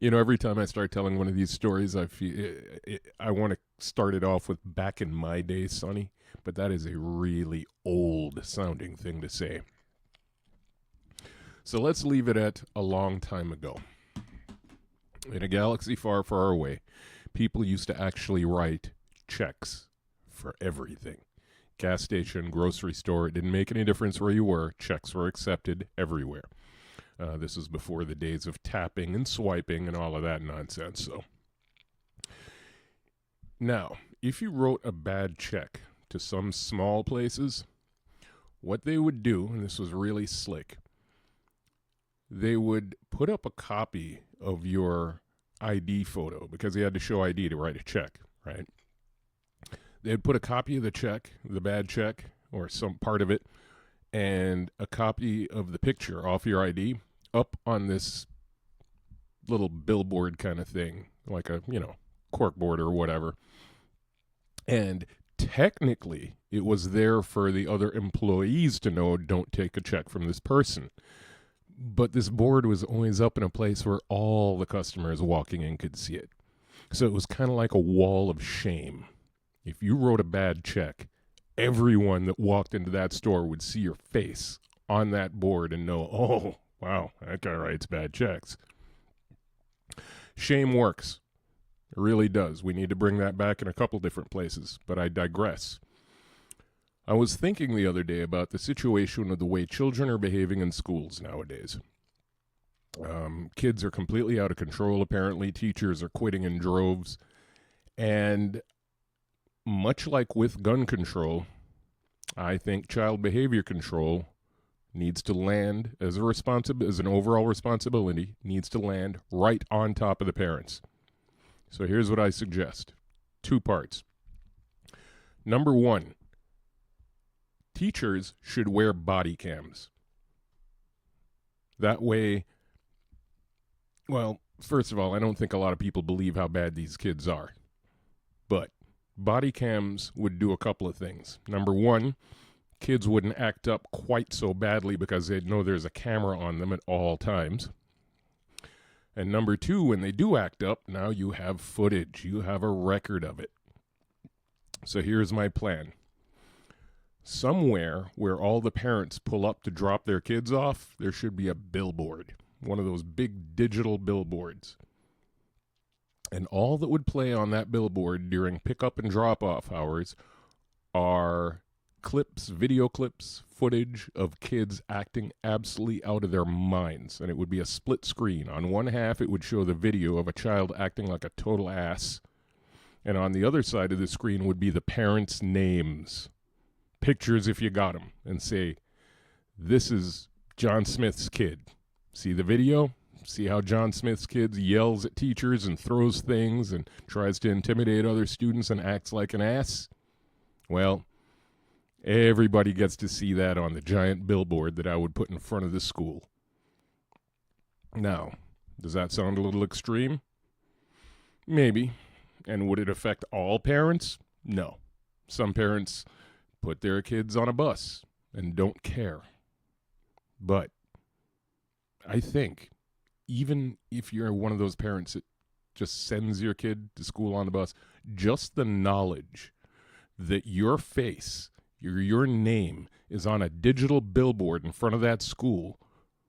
Every time I start telling one of these stories, I want to start it off with "back in my day, Sonny," but that is a really old sounding thing to say. So let's leave it at a long time ago. In a galaxy far, far away, people used to actually write checks for everything. Gas station, grocery store, it didn't make any difference where you were. Checks were accepted everywhere. This was before the days of tapping and swiping and all of that nonsense. So now, if you wrote a bad check to some small places, what they would do, and this was really slick, they would put up a copy of your ID photo because they had to show ID to write a check, right? They'd put a copy of the check, the bad check, or some part of it, and a copy of the picture off your ID up on this little billboard kind of thing, like a, corkboard or whatever. And technically, it was there for the other employees to know, don't take a check from this person. But this board was always up in a place where all the customers walking in could see it. So it was kind of like a wall of shame. If you wrote a bad check, everyone that walked into that store would see your face on that board and know, oh, wow, that guy writes bad checks. Shame works. It really does. We need to bring that back in a couple different places, but I digress. I was thinking the other day about the situation of the way children are behaving in schools nowadays. Kids are completely out of control, apparently. Teachers are quitting in droves. And much like with gun control, I think child behavior control needs to land as an overall responsibility, needs to land right on top of the parents. So here's what I suggest. 2 parts. Number 1, teachers should wear body cams. That way, well, first of all, I don't think a lot of people believe how bad these kids are. But body cams would do a couple of things. Number 1, kids wouldn't act up quite so badly because they'd know there's a camera on them at all times. And number 2, when they do act up, now you have footage. You have a record of it. So here's my plan. Somewhere where all the parents pull up to drop their kids off, there should be a billboard. One of those big digital billboards. And all that would play on that billboard during pickup and drop-off hours are clips, video clips, footage of kids acting absolutely out of their minds. And it would be a split screen. On one half, it would show the video of a child acting like a total ass. And on the other side of the screen would be the parents' names. Pictures if you got them. And say, this is John Smith's kid. See the video? See how John Smith's kid yells at teachers and throws things and tries to intimidate other students and acts like an ass? Well, everybody gets to see that on the giant billboard that I would put in front of the school. Now, does that sound a little extreme? Maybe. And would it affect all parents? No. Some parents put their kids on a bus and don't care. But I think even if you're one of those parents that just sends your kid to school on the bus, just the knowledge that your face, your name is on a digital billboard in front of that school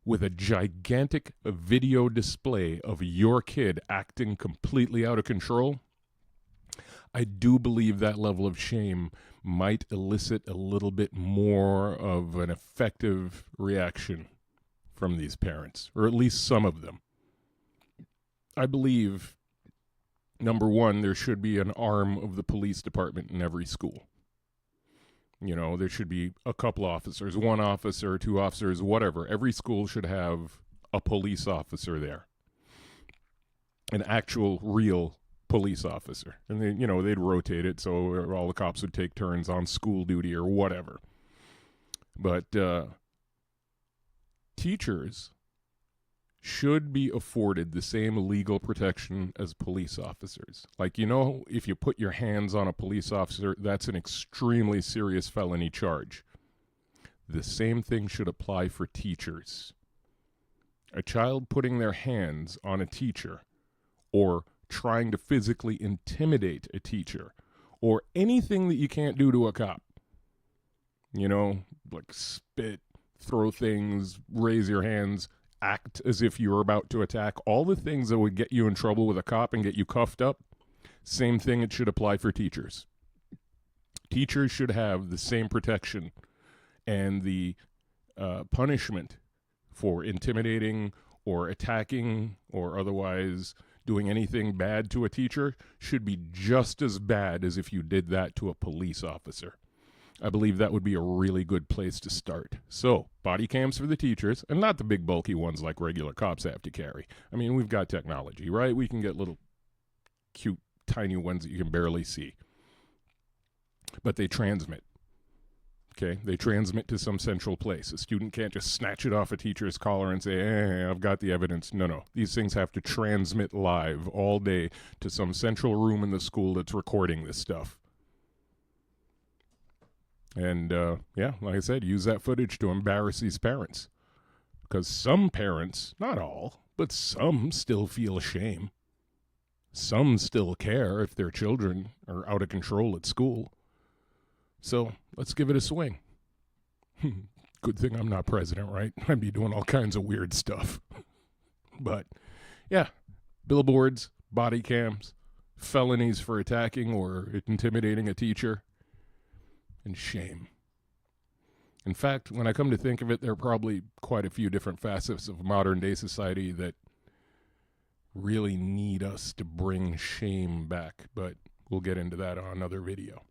with a gigantic video display of your kid acting completely out of control, I do believe that level of shame might elicit a little bit more of an effective reaction from these parents, or at least some of them. I believe, number 1, there should be an arm of the police department in every school. There should be a couple officers, 1 officer, 2 officers, whatever. Every school should have a police officer there. An actual, real police officer. And they'd rotate it so all the cops would take turns on school duty or whatever. But teachers should be afforded the same legal protection as police officers. Like, if you put your hands on a police officer, that's an extremely serious felony charge. The same thing should apply for teachers. A child putting their hands on a teacher or trying to physically intimidate a teacher, or anything that you can't do to a cop. You know, like spit, throw things, raise your hands, act as if you're about to attack. All the things that would get you in trouble with a cop and get you cuffed up, same thing it should apply for teachers. Teachers should have the same protection and the punishment for intimidating or attacking or otherwise doing anything bad to a teacher should be just as bad as if you did that to a police officer. I believe that would be a really good place to start. So, body cams for the teachers, and not the big bulky ones like regular cops have to carry. I mean, we've got technology, right? We can get little cute, tiny ones that you can barely see. But they transmit. Okay, they transmit to some central place. A student can't just snatch it off a teacher's collar and say, I've got the evidence. No. These things have to transmit live all day to some central room in the school that's recording this stuff. And, like I said, use that footage to embarrass these parents. Because some parents, not all, but some still feel shame. Some still care if their children are out of control at school. So let's give it a swing. Good thing I'm not president, right? I'd be doing all kinds of weird stuff. But, yeah, billboards, body cams, felonies for attacking or intimidating a teacher, and shame. In fact, when I come to think of it, there are probably quite a few different facets of modern day society that really need us to bring shame back, but we'll get into that on another video.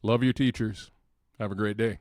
Love your teachers. Have a great day.